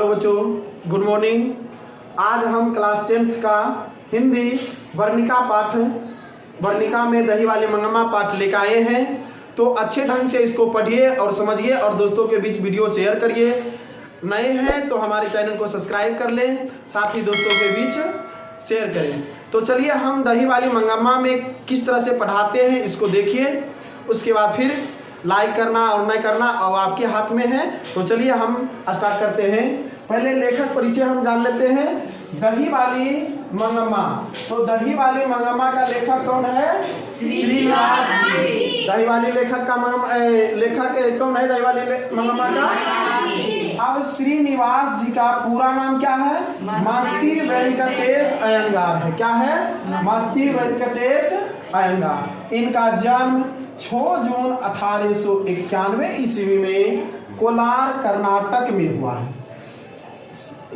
Hello बच्चों, good morning. आज हम क्लास 10th का हिंदी वर्णिका में दही वाले मंगम्मा पाठ लेकर आए हैं। तो अच्छे ढंग से इसको पढ़िए और समझिए और दोस्तों के बीच वीडियो शेयर करिए। नए हैं तो हमारे चैनल को सब्सक्राइब कर लें, साथ ही दोस्तों के बीच शेयर करें। तो चलिए हम दही वाली मंगम्मा में किस तरह से पढ़ाते हैं इसको देखिए, उसके बाद फिर लाइक करना और नहीं करना और आपके हाथ में है। तो चलिए हम स्टार्ट करते हैं। पहले लेखक परिचय हम जान लेते हैं। दही वाली मंगम्मा। तो दही वाली मंगम्मा का लेखक कौन है? श्रीनिवास जी। दही वाली लेखक कौन है? दही वाली मंगम्मा का अब श्रीनिवास जी का पूरा नाम क्या है? मस्ती वेंकटेश अयंगार है। क्या है? मस्ती वेंकटेश अयंगार। इनका जन्म 6 जून 1891 ईस्वी में कोलार कर्नाटक में हुआ है।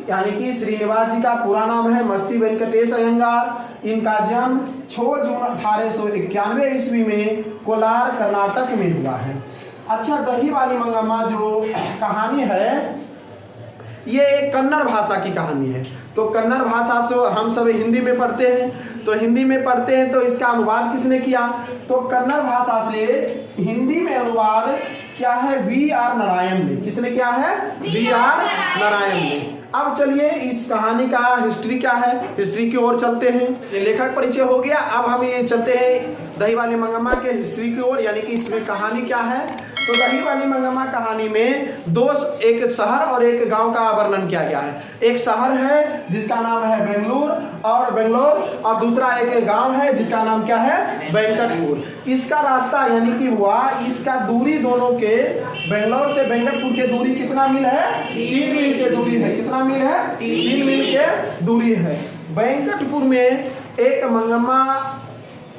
यानी कि श्रीनिवास जी का पूरा नाम है मस्ती वेंकटेश अयंगार। इनका जन्म 6 जून 1891 ईस्वी में कोलार कर्नाटक में हुआ है। अच्छा, दही वाली मंगम्मा जो कहानी है ये एक कन्नड़ भाषा की कहानी है। तो कन्नड़ भाषा से हम सब हिंदी में पढ़ते हैं, तो हिंदी में पढ़ते हैं तो इसका अनुवाद किसने किया? तो कन्नड़ भाषा से हिंदी में अनुवाद क्या है? वी.आर. नारायण ने। किसने किया है? वी.आर. नारायण ने। अब चलिए इस कहानी का हिस्ट्री क्या है, हिस्ट्री की ओर चलते हैं। ये लेखक परिचय हो गया। अब हम ये चलते हैं दही वाली मंगम्मा के हिस्ट्री की ओर, यानी कि इसमें कहानी क्या है। तो दही वाली मंगम्मा कहानी में एक शहर और एक गांव का वर्णन किया गया है। एक शहर है जिसका नाम है बेंगलोर और दूसरा एक गांव है जिसका नाम क्या है? वेंकटपुर। इसका रास्ता यानी कि हुआ इसका दूरी दोनों के बेंगलोर से वेंकटपुर के दूरी कितना मील है? 3 मील के दूरी है। कितना मील है? 3 मील के दूरी है। वेंकटपुर में एक मंगम्मा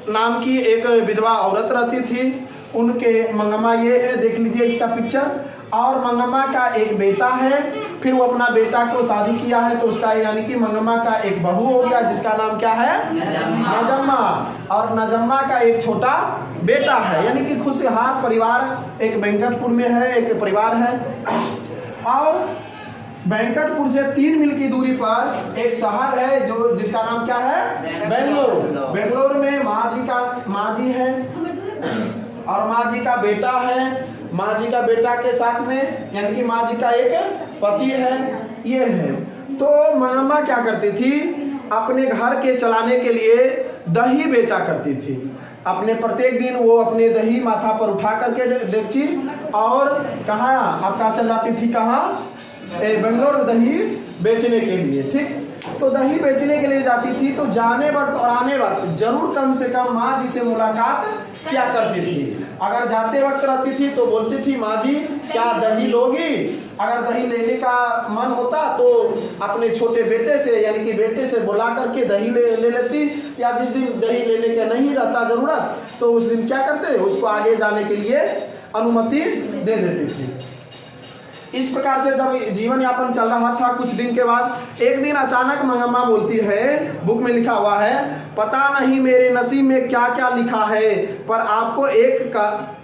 नाम की एक विधवा औरत रहती थी। उनके मंगम्मा ये है, देख लीजिए इसका पिक्चर। और मंगम्मा का एक बेटा है, फिर वो अपना बेटा को शादी किया है तो उसका यानी कि मंगम्मा का एक बहू हो गया जिसका नाम क्या है? नजम्मा। और नजम्मा का एक छोटा बेटा है, यानी कि खुशहाल परिवार एक वेंकटपुर में है, एक परिवार है। और वेंकटपुर से 3 मील की दूरी पर एक शहर है जो जिसका नाम क्या है? बेंगलोर। बेंगलोर में माँ जी है और माँ जी का बेटा है। माँ जी का बेटा के साथ में यानी कि माँ जी का एक पति है, ये है। तो मंगम्मा क्या करती थी? अपने घर के चलाने के लिए दही बेचा करती थी। अपने प्रत्येक दिन वो अपने दही माथा पर उठा करके डेक्ची और कहाँ आपका चल जाती थी? कहाँ? बेंगलोर दही बेचने के लिए। ठीक, तो दही बेचने के लिए जाती थी तो जाने वक्त और आने वक्त जरूर कम से कम माँ जी से मुलाकात क्या करती थी। अगर जाते वक्त रहती थी तो बोलती थी, माँ जी क्या दही लोगी? अगर दही लेने का मन होता तो अपने छोटे बेटे से यानी कि बेटे से बुला करके दही ले लेती, या जिस दिन दही लेने का नहीं रहता जरूरत तो उस दिन क्या करते? उसको आगे जाने के लिए अनुमति दे देती थी। इस प्रकार से जब जीवन यापन चल रहा था, कुछ दिन के बाद एक दिन अचानक मंगम्मा बोलती है, बुक में लिखा हुआ है, पता नहीं मेरे नसीब में क्या क्या लिखा है पर आपको एक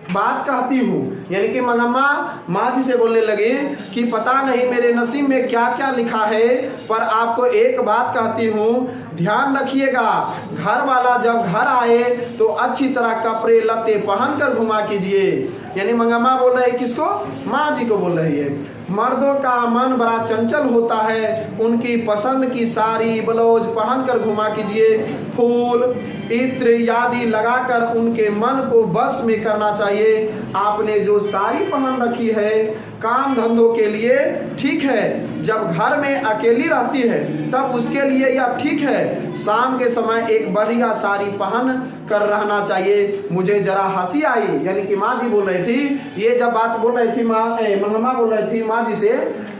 बात कहती हूँ। यानी कि मंगम्मा माँ जी से बोलने लगी कि पता नहीं मेरे नसीब में क्या क्या लिखा है पर आपको एक बात कहती हूँ, ध्यान रखिएगा, घर वाला जब घर आए तो अच्छी तरह कपड़े लत्ते पहन कर घुमा कीजिए। यानी मंगम्मा बोल रही है किसको? माँ जी को बोल रही है। मर्दों का मन बड़ा चंचल होता है, उनकी पसंद की साड़ी ब्लाउज पहन कर घुमा कीजिए। फूल इत्र आदि लगाकर उनके मन को बस में करना चाहिए। आपने जो साड़ी पहन रखी है काम धंधों के लिए ठीक है, जब घर में अकेली रहती है तब उसके लिए यह ठीक है। शाम के समय एक बढ़िया साड़ी पहन कर रहना चाहिए। मुझे जरा हंसी आई, यानी कि माँ जी बोल रही थी। ये जब बात बोल रही थी मंगम्मा बोल रही थी माँ जी से,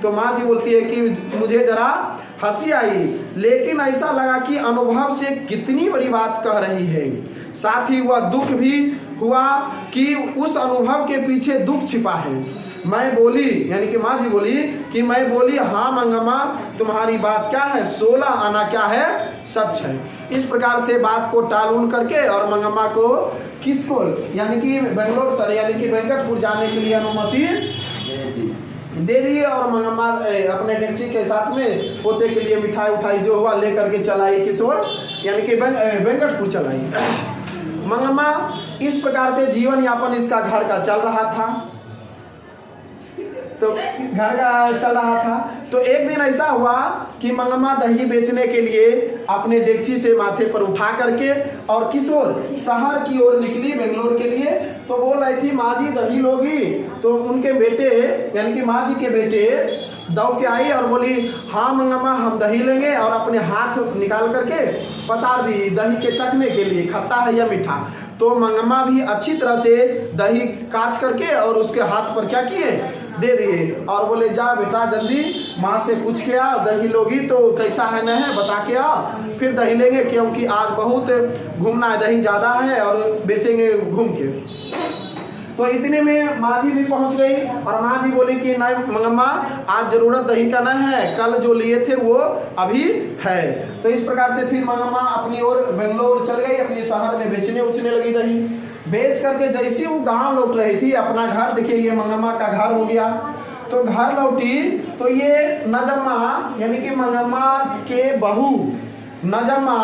तो माँ जी बोलती है कि मुझे जरा हंसी आई, लेकिन ऐसा लगा कि अनुभव से कितनी बड़ी बात कह रही है। साथ ही वह दुख भी हुआ कि उस अनुभव के पीछे दुख छिपा है। मैं बोली, यानी कि माँ जी बोली कि मैं बोली, हाँ मंगम्मा तुम्हारी बात क्या है? 16 आना क्या है? सच है। इस प्रकार से बात को टाल करके और मंगम्मा को किसको यानी कि बेंगलोर यानी कि वेंकटपुर जाने के लिए अनुमति दे दिए और मंगम्मा अपने डेक्ची के साथ में पोते के लिए मिठाई उठाई जो हुआ ले करके चलाई किस ओर, यानी कि वेंकटपुर चलाई। मंगम्मा इस प्रकार से जीवन यापन इसका घर का चल रहा था, तो घर का चल रहा था। तो एक दिन ऐसा हुआ कि मंगम्मा दही बेचने के लिए अपने डेक्ची से माथे पर उठा करके और किस ओर, शहर की ओर निकली, बेंगलोर के लिए। तो बोल रही थी माँ जी दही लोगी, तो उनके बेटे यानी कि माँ जी के बेटे दौड़ के आई और बोली हाँ मंगम्मा हम दही लेंगे, और अपने हाथ निकाल करके पसार दी दही के चखने के लिए खट्टा है या मीठा। तो मंगम्मा भी अच्छी तरह से दही काट करके और उसके हाथ पर क्या किए, दे दिए और बोले जा बेटा जल्दी माँ से पूछ के आ, दही लोगी तो कैसा है न है बता के आ, फिर दही लेंगे, क्योंकि आज बहुत घूमना है, दही ज़्यादा है और बेचेंगे घूम के। तो इतने में माँ जी भी पहुँच गई और माँ जी बोली कि नहीं मंगम्मा आज ज़रूरत दही का न है, कल जो लिए थे वो अभी है। तो इस प्रकार से फिर मंगम्मा अपनी ओर बेंगलोर चल गई, अपने शहर में बेचने उचने लगी दही। बेच करके जैसी वो गांव लौट रही थी, अपना घर देखिए ये मंगम्मा का घर हो गया। तो घर लौटी तो ये नजम्मा यानी कि मंगम्मा के बहू नजम्मा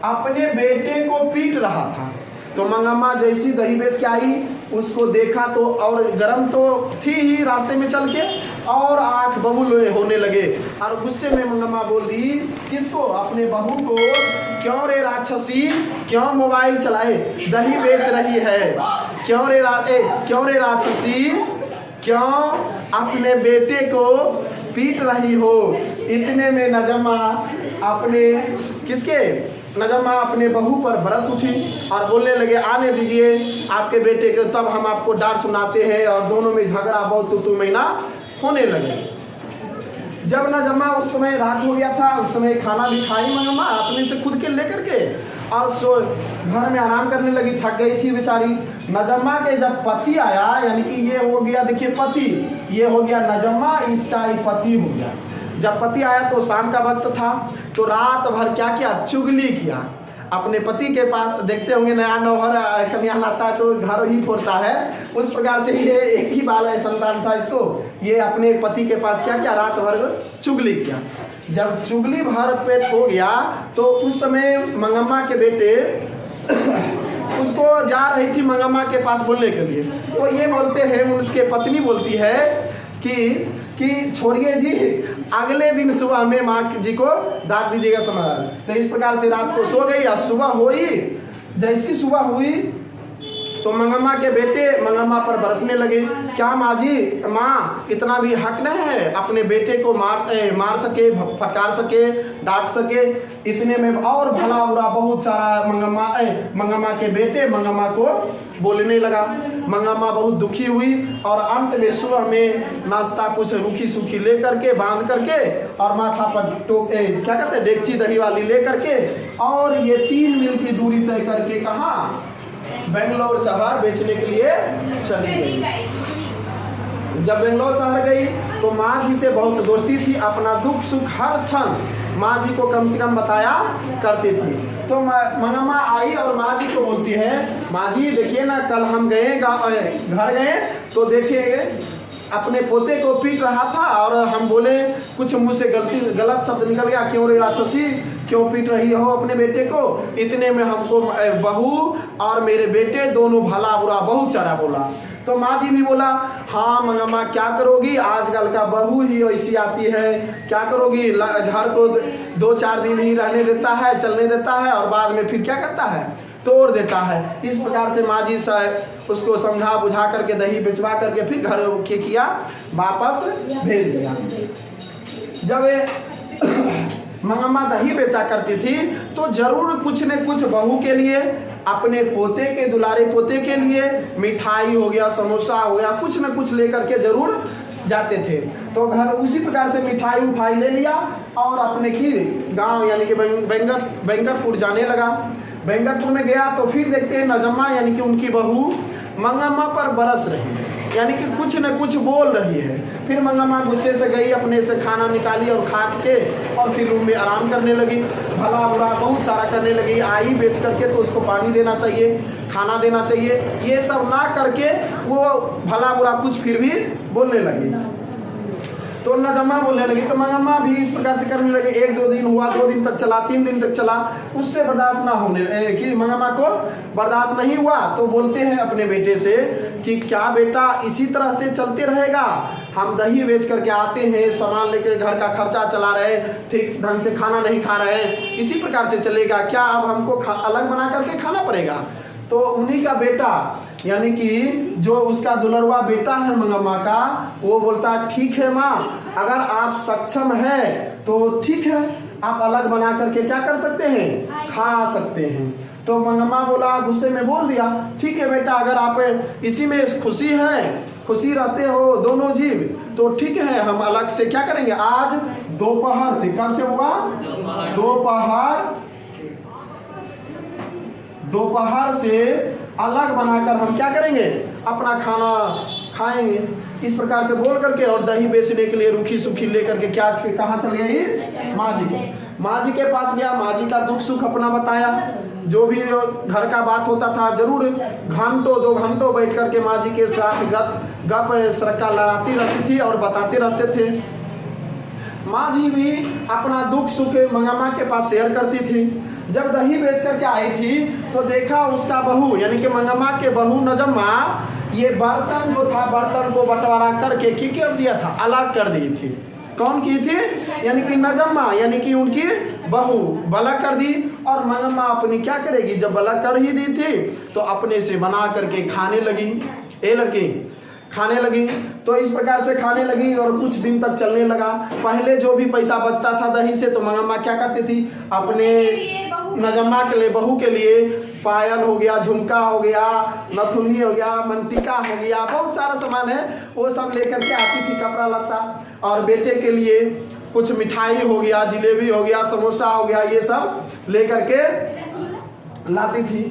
अपने बेटे को पीट रहा था। तो मंगम्मा जैसी दही बेच के आई उसको देखा तो, और गर्म तो थी ही रास्ते में चल के, और आंख बबूल होने लगे और गुस्से में मंगम्मा बोल दी किसको, अपने बहू को, क्यों रे राक्षसी, क्यों मोबाइल चलाए दही बेच रही है, क्यों रे राक्षसी, क्यों अपने बेटे को पीट रही हो। इतने में नजम्मा अपने बहू पर बरस उठी और बोलने लगे आने दीजिए आपके बेटे को, तब हम आपको डांट सुनाते हैं। और दोनों में झगड़ा बहुत तू महीना होने लगे। जब नजम्मा उस समय रात हो गया था, उस समय खाना भी खाई मंगम्मा अपने से खुद के लेकर के और घर में आराम करने लगी, थक गई थी बेचारी। नजम्मा के जब पति आया, यानी कि ये हो गया देखिए पति, ये हो गया नजम्मा, इसका ही पति हो गया। जब पति आया तो शाम का वक्त था, तो रात भर क्या किया, चुगली किया अपने पति के पास। देखते होंगे नया नौहर कन्या लाता है तो घर ही फोड़ता है, उस प्रकार से ये एक ही बाल है संतान था इसको, ये अपने पति के पास क्या किया, रात भर चुगली किया। जब चुगली भर पेट हो गया तो उस समय मंगम्मा के बेटे उसको जा रही थी मंगम्मा के पास बोलने के लिए। तो ये बोलते हैं, उसके पत्नी बोलती है कि छोड़िए जी, अगले दिन सुबह में माँ जी को डांट दीजिएगा समाधान। तो इस प्रकार से रात को सो गई और सुबह हुई, जैसी सुबह हुई तो मंगम्मा के बेटे मंगम्मा पर बरसने लगे। क्या माँ जी, माँ इतना भी हक नहीं है अपने बेटे को मार सके, फटकार सके, डांट सके। इतने में और भला बुरा बहुत सारा मंगम्मा के बेटे मंगम्मा को बोलने लगा। मंगम्मा बहुत दुखी हुई और अंत में सुबह में नाश्ता कुछ रूखी सूखी ले करके बांध करके और माथा पर क्या कहते हैं डेगची दही वाली ले करके, और ये 3 मील की दूरी तय करके कहाँ, बेंगलोर शहर बेचने के लिए चली गई। जब बेंगलोर शहर गई तो माँ जी से बहुत दोस्ती थी, अपना दुख सुख हर क्षण माँ जी को कम से कम बताया करती थी। तो मंगम्मा आई और माँ जी को बोलती है, माँ जी देखिए ना, कल हम गए घर गए तो देखिए अपने पोते को पीट रहा था और हम बोले कुछ मुँह से गलत शब्द निकल गया, क्यों रे राक्षसी, क्यों पीट रही हो अपने बेटे को। इतने में हमको बहू और मेरे बेटे दोनों भला बुरा बहुत सारा बोला। तो माँ जी भी बोला हाँ मंगम्मा क्या करोगी, आजकल का बहू ही ऐसी आती है, क्या करोगी, घर को 2-4 दिन ही रहने देता है, चलने देता है और बाद में फिर क्या करता है, तोड़ देता है। इस प्रकार से माँ जी उसको समझा बुझा करके दही बेचवा करके फिर घर के किया वापस भेज दिया। जब मंगम्मा दही बेचा करती थी तो जरूर कुछ न कुछ बहू के लिए, अपने पोते के दुलारे पोते के लिए मिठाई हो गया, समोसा हो गया, कुछ न कुछ लेकर के जरूर जाते थे। तो घर उसी प्रकार से मिठाई उठाई ले लिया और अपने की गांव यानी कि वेंकटपुर जाने लगा। वेंकटपुर में गया तो फिर देखते हैं नजम्मा यानी कि उनकी बहू मंगम्मा पर बरस रही है, यानी कि कुछ न कुछ बोल रही है। फिर मंगम्मा गुस्से से गई, अपने से खाना निकाली और खा के और फिर रूम में आराम करने लगी, भला बुरा बहुत सारा करने लगी। आई बेच करके तो उसको पानी देना चाहिए, खाना देना चाहिए, ये सब ना करके वो भला बुरा कुछ फिर भी बोलने लगी। तो नजम्मा बोलने लगी। तो मंगम्मा भी इस प्रकार से करने लगे। 1-2 दिन हुआ, 2 दिन तक चला, 3 दिन तक चला, उससे बर्दाश्त ना होने कि मंगम्मा को बर्दाश्त नहीं हुआ। तो बोलते हैं अपने बेटे से कि क्या बेटा इसी तरह से चलते रहेगा? हम दही बेच करके आते हैं, सामान लेके घर का खर्चा चला रहे, ठीक ढंग से खाना नहीं खा रहे हैं, इसी प्रकार से चलेगा क्या? अब हमको अलग बना करके खाना पड़ेगा। तो उन्हीं का बेटा यानी कि जो उसका दुलरवा बेटा है मंगम्मा का, वो बोलता है ठीक है माँ, अगर आप सक्षम है तो ठीक है, आप अलग बना करके क्या कर सकते हैं? खा सकते हैं। तो मंगम्मा बोला, गुस्से में बोल दिया, ठीक है बेटा, अगर आप इसी में खुशी है, खुशी रहते हो दोनों जीव, तो ठीक है, हम अलग से क्या करेंगे? आज दोपहर से, कब से हुआ? दोपहर से अलग बनाकर हम क्या करेंगे? अपना खाना खाएंगे। इस प्रकार से बोल करके और दही बेचने के लिए रूखी सूखी लेकर के क्या कहाँ चल गई? माँ जी के पास गया। माँ जी का दुख सुख अपना बताया, जो भी घर का बात होता था जरूर घंटों 2 घंटों बैठ करके माँ जी के साथ गप सरका लड़ाती रहती थी और बताते रहते थे। माँ जी भी अपना दुख सुख मंगम्मा के पास शेयर करती थी। जब दही बेच करके आई थी तो देखा उसका बहू यानी कि मंगम्मा के बहू नजम्मा ये बर्तन जो था, बर्तन को बंटवारा करके की कर दिया था, अलग कर दी थी। कौन की थी? यानी कि नजम्मा, यानी कि उनकी बहू बलक कर दी। और मंगम्मा अपनी क्या करेगी? जब बलक कर ही दी थी तो अपने से बना करके खाने लगी। लड़की खाने लगी। तो इस प्रकार से खाने लगी और कुछ दिन तक चलने लगा। पहले जो भी पैसा बचता था दही से, तो मंगम्मा क्या करती थी? अपने नजम्मा के लिए, बहू के लिए पायल हो गया, झुमका हो गया, नथुनी हो गया, मंटिका हो गया, बहुत सारा सामान है, वो सब लेकर के आती थी, कपड़ा लत्ता। और बेटे के लिए कुछ मिठाई हो गया, जिलेबी हो गया, समोसा हो गया, ये सब लेकर के लाती थी।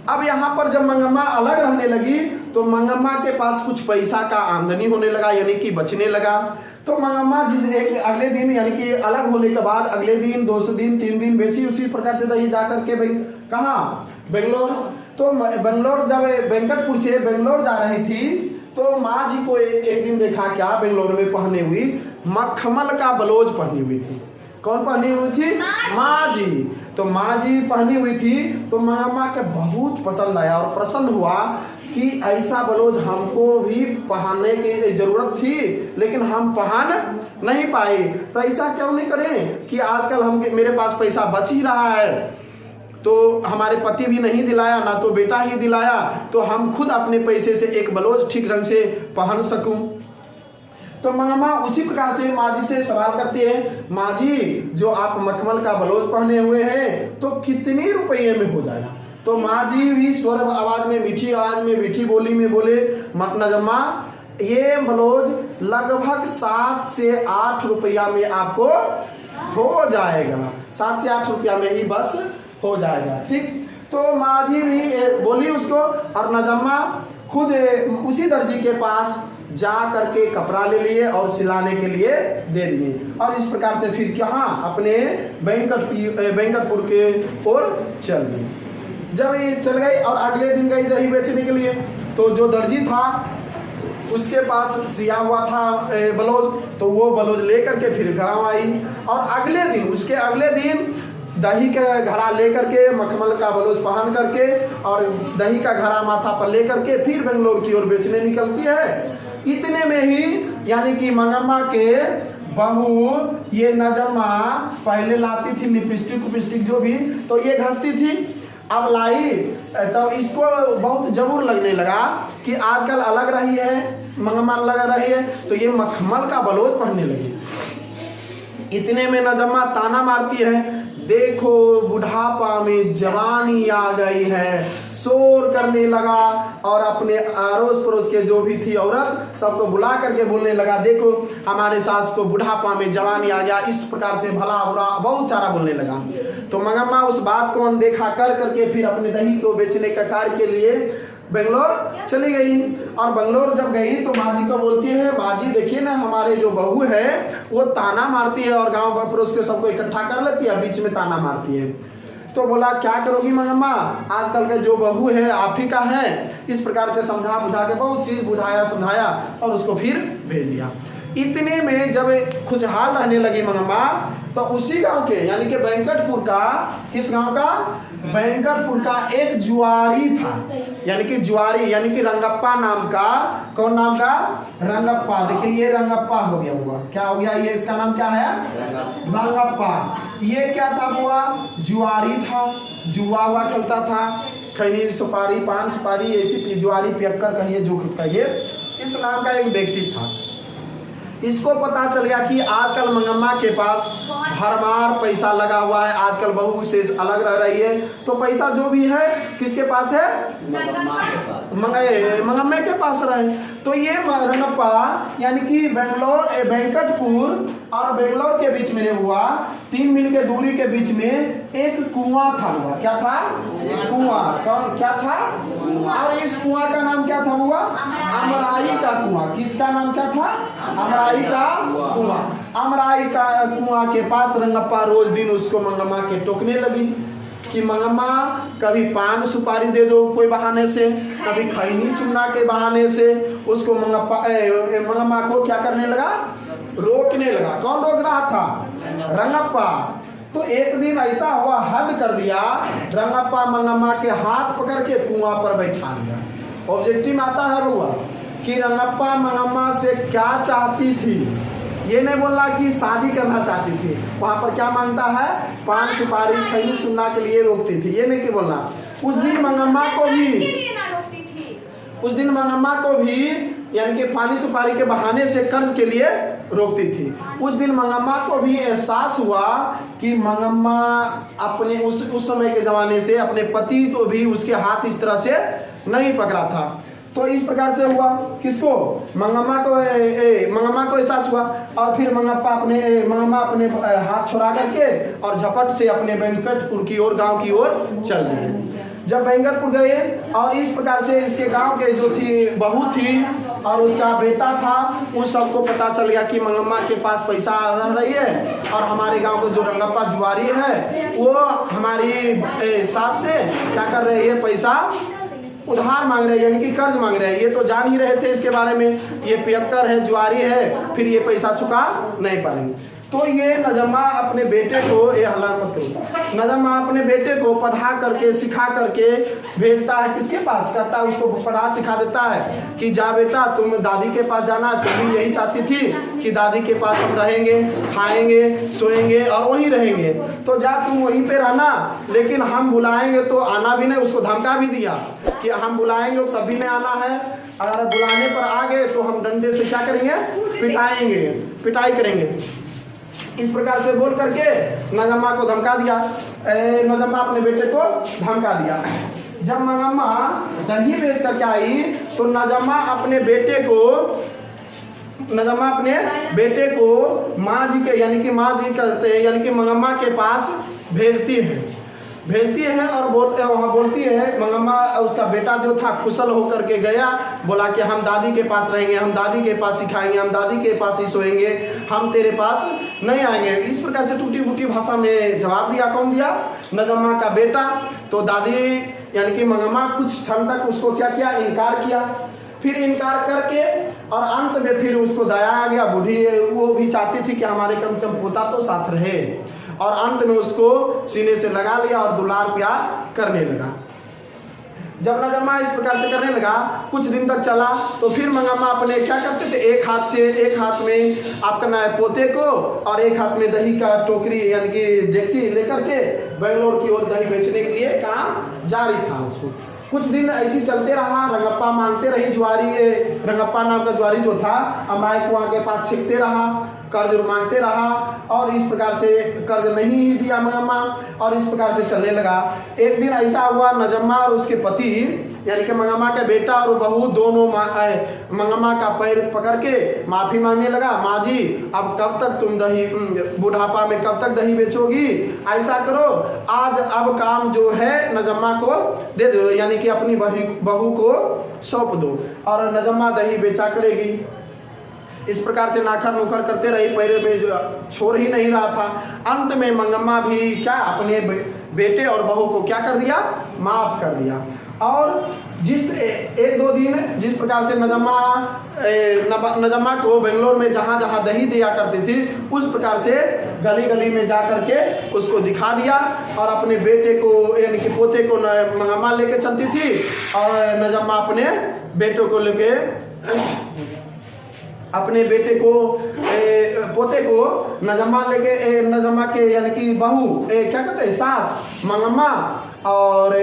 अब यहाँ पर जब मंगम्मा अलग रहने लगी तो मंगम्मा के पास कुछ पैसा का आमदनी होने लगा, यानी कि बचने लगा। तो मंगम्मा अगले दिन यानी कि अलग होने के बाद अगले दिन, 2 दिन, 3 दिन बेची। उसी प्रकार से दही जा करके कहाँ? बेंगलोर। तो बेंगलोर जब वेंकटपुर से बेंगलोर जा रही थी तो माँ जी को एक दिन देखा क्या? बेंगलोर में पहने हुई मखमल का ब्लाउज पहनी हुई थी। कौन पहनी हुई थी? माँ जी। तो माँ जी पहनी हुई थी तो मंगम्मा के बहुत पसंद आया और प्रसन्न हुआ कि ऐसा ब्लाउज हमको भी पहनने की जरूरत थी, लेकिन हम पहन नहीं पाए। तो ऐसा क्यों नहीं करें कि आजकल मेरे पास पैसा बच ही रहा है, तो हमारे पति भी नहीं दिलाया, ना तो बेटा ही दिलाया, तो हम खुद अपने पैसे से एक ब्लाउज ठीक ढंग से पहन सकूं। तो मंगम्मा उसी प्रकार से माँ जी से सवाल करती है, माँ जी जो आप मखमल का ब्लाउज पहने हुए हैं तो कितने रुपये में हो जाएगा? तो माँ जी भी स्वर आवाज में, मीठी आवाज में, मीठी बोली में बोले, नजम्मा ये ब्लाउज लगभग 7 से 8 रुपया में आपको हो जाएगा, 7 से 8 रुपया में ही बस हो जाएगा। ठीक। तो माँ जी भी बोली उसको, और नजम्मा खुद उसी दर्जी के पास जा करके कपड़ा ले लिए और सिलाने के लिए दे दिए। और इस प्रकार से फिर कहाँ? अपने वेंकटपुर के ओर चल गई। जब ये चल गई और अगले दिन गई दही बेचने के लिए, तो जो दर्जी था उसके पास सिया हुआ था ब्लाउज, तो वो ब्लाउज लेकर के फिर गाँव आई। और अगले दिन, उसके अगले दिन दही का घड़ा लेकर के, मखमल का ब्लाउज पहन करके और दही का घड़ा माथा पर लेकर के फिर बेंगलोर की ओर बेचने निकलती है। इतने में ही यानी कि मंगम्मा के बहू ये नजम्मा पहले लाती थी लिपस्टिक जो भी, तो ये घसती थी। अब लाई तो इसको बहुत जरूर लगने लगा कि आजकल अलग रही है, मंगम्मा लग रही है, तो ये मखमल का ब्लाउज पहनने लगी। इतने में नजम्मा ताना मारती है, देखो बुढ़ापा में जवानी आ गई है, शोर करने लगा और अपने अड़ोस पड़ोस के जो भी थी औरत सबको बुला करके बोलने लगा, देखो हमारे सास को बुढ़ापा में जवानी आ गया, इस प्रकार से भला बुरा बहुत सारा बोलने लगा। तो मंगम्मा उस बात को अनदेखा कर करके फिर अपने दही को बेचने का कार्य के लिए बेंगलोर चली गई। और बेंगलोर जब गई तो माँ जी को बोलती है, माँ जी देखिए ना हमारे जो बहू है वो ताना मारती है और गांव पड़ोस के सबको इकट्ठा कर लेती है, बीच में ताना मारती है। तो बोला क्या करोगी मंगम्मा, आजकल का जो बहू है आप ही का है। इस प्रकार से समझा बुझा के बहुत चीज़ बुझाया समझाया और उसको फिर भेज दिया। इतने में जब खुशहाल रहने लगी मंगम्मा, तो उसी गांव के यानी कि वेंकटपुर का, किस गांव का, वेंकटपुर का एक जुआरी था, यानी कि जुआरी यानी कि रंगप्पा नाम का, कौन नाम का, रंगप्पा। देखिए ये रंगप्पा हो गया हुआ, क्या हो गया, ये इसका नाम क्या है, रंगप्पा। ये क्या था हुआ, जुआरी था, जुआ हुआ खेलता था, खैनी सुपारी, पान सुपारी, ऐसी जुआरी पियक्कर कहिए जो कहिए, इस नाम का एक व्यक्ति था। इसको पता चल गया कि आजकल मंगम्मा के पास भरमार पैसा लगा हुआ है, आजकल बहू से अलग रह रही है, तो पैसा जो भी है किसके पास है, मंगम्मा के पास रहे। तो ये रंगप्पा यानी कि वेंकटपुर और बेंगलोर के बीच में हुआ, 3 मील के दूरी के बीच में एक कुआं था हुआ, क्या था, कुआं, कौन क्या था, और इस कुआं का नाम क्या था हुआ, अमराई का कुआं। किसका नाम क्या था, अमराई का कुआं। अमराई का कुआं के पास रंगप्पा रोज दिन उसको मंगम्मा के टोकने लगी कि मंगम्मा कभी पान सुपारी दे दो कोई बहाने से, कभी खैनी चुनना के बहाने से उसको मंगम्मा को क्या करने लगा, रोकने लगा। कौन रोक रहा था, रंगप्पा। तो एक दिन ऐसा हुआ, हद कर दिया, रंगप्पा मंगम्मा के हाथ पकड़ के कुआं पर बैठा लिया। ऑब्जेक्टिव में आता है बुआ कि रंगप्पा मंगम्मा से क्या चाहती थी, ये नहीं बोलना कि शादी करना चाहती थी, वहाँ पर क्या मांगता है, पान सुपारी खैनी सुनना के लिए रोकती थी, ये नहीं कि बोलना। उस दिन मंगम्मा को भी यानी कि पानी सुपारी के बहाने से कर्ज के लिए रोकती थी। उस दिन मंगम्मा को भी एहसास हुआ कि मंगम्मा अपने उस समय के ज़माने से अपने पति को भी उसके हाथ इस तरह से नहीं पकड़ा था। तो इस प्रकार से हुआ, किसको, मंगम्मा को एहसास हुआ, और फिर मंगम्मा अपने हाथ छुड़ा करके और झपट से अपने वेंकटपुर की ओर, गांव की ओर चल गए। जब वेंकटपुर गए और इस प्रकार से इसके गांव के जो थी बहू थी और उसका बेटा था, उन सबको पता चल गया कि मंगम्मा के पास पैसा रह रही है और हमारे गांव के जो रंगप्पा जुआरी है वो हमारी सास से क्या कर रहे हैं, पैसा उधार मांग रहे हैं, यानी कि कर्ज मांग रहे हैं। ये तो जान ही रहे थे इसके बारे में, ये पियक्कर है, जुआरी है, फिर ये पैसा चुका नहीं पाएंगे। तो ये नजम्मा अपने बेटे को, ये हल्ला मत करो, नजम्मा अपने बेटे को पढ़ा करके सिखा करके भेजता है, किसके पास करता है, उसको पढ़ा सिखा देता है कि जा बेटा तुम दादी के पास जाना, तुम भी यही चाहती थी कि दादी के पास हम रहेंगे, खाएंगे, सोएंगे और वहीं रहेंगे, तो जा तुम वहीं पे रहना, लेकिन हम बुलाएंगे तो आना भी नहीं। उसको धमका भी दिया कि हम बुलाएंगे तब भी नहीं आना है, अगर बुलाने पर आ गए तो हम डंडे से क्या करेंगे, पिटाएंगे, पिटाई करेंगे। इस प्रकार से बोल करके नजम्मा को धमका दिया। नजम्मा अपने बेटे को धमका दिया। जब मंगम्मा दही बेच करके आई तो नजम्मा अपने बेटे को माँ जी के, यानी कि माँ जी कहते हैं, यानी कि मंगम्मा के पास भेजती है और बोलती है। मंगम्मा उसका बेटा जो था खुशल होकर के गया, बोला कि हम दादी के पास रहेंगे, हम दादी के पास सिखाएंगे, हम दादी के पास ही सोएंगे, हम तेरे पास नहीं आएंगे। इस प्रकार से टूटी फूटी भाषा में जवाब दिया। कौन दिया, नजम्मा का बेटा। तो दादी यानी कि मंगम्मा कुछ क्षण तक उसको क्या किया, इनकार किया। फिर इनकार करके और अंत में फिर उसको दया आ गया। बूढ़ी वो भी चाहती थी कि हमारे कम से कम पोता तो साथ रहे, और अंत में उसको सीने से लगा लिया और दुलार प्यार करने लगा। जब नजम्मा इस प्रकार से करने लगा, कुछ दिन तक चला, तो फिर मंगम्मा अपने क्या करते थे, एक हाथ में आपका पोते को और एक हाथ में दही का टोकरी यानी कि डेगची लेकर के बेंगलोर की ओर दही बेचने के लिए काम जारी था उसको। कुछ दिन ऐसी चलते रहा, रंगप्पा मांगते रही, रंगप्पा नाम का जुआरी जो था अमराई कुआं के पास छिपते रहा, कर्ज मांगते रहा, और इस प्रकार से कर्ज नहीं ही दिया मंगम्मा, और इस प्रकार से चलने लगा। एक दिन ऐसा हुआ, नजम्मा और उसके पति यानी कि मंगम्मा का बेटा और बहू दोनों मंगम्मा का पैर पकड़ के माफ़ी मांगने लगा। माँ जी अब कब तक तुम दही, बुढ़ापा में कब तक दही बेचोगी, ऐसा करो आज अब काम जो है नजम्मा को दे दो, यानी कि अपनी बहू को सौंप दो, और नजम्मा दही बेचा करेगी। इस प्रकार से नाखर नुखर करते रही, पैरे में जो छोड़ ही नहीं रहा था। अंत में मंगम्मा भी क्या अपने बेटे और बहू को क्या कर दिया, माफ़ कर दिया। और जिस एक दो दिन जिस प्रकार से नजम्मा को बेंगलोर में जहाँ जहाँ दही दिया करती थी उस प्रकार से गली गली में जा करके उसको दिखा दिया और अपने बेटे को यानी कि पोते को मंगम्मा लेके चलती थी और नजम्मा अपने बेटों को लेके अपने बेटे को पोते को नजम्मा लेके नजम्मा के यानी कि बहू क्या कहते हैं सास मंगम्मा और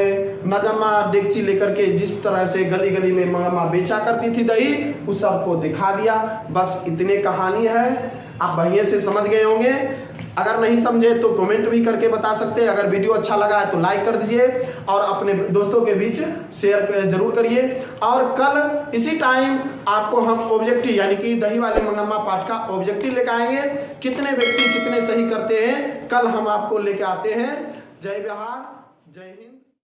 नजम्मा डेगची लेकर के जिस तरह से गली गली में मंगम्मा बेचा करती थी दही उस सबको दिखा दिया। बस इतने कहानी है, आप बढ़िया से समझ गए होंगे। अगर नहीं समझे तो कमेंट भी करके बता सकते हैं। अगर वीडियो अच्छा लगा है तो लाइक कर दीजिए और अपने दोस्तों के बीच शेयर जरूर करिए। और कल इसी टाइम आपको हम ऑब्जेक्टिव यानी कि दही वाले मंगम्मा पाठ का ऑब्जेक्टिव लेकर आएंगे। कितने व्यक्ति कितने सही करते हैं कल हम आपको लेके आते हैं। जय बिहार, जय हिंद।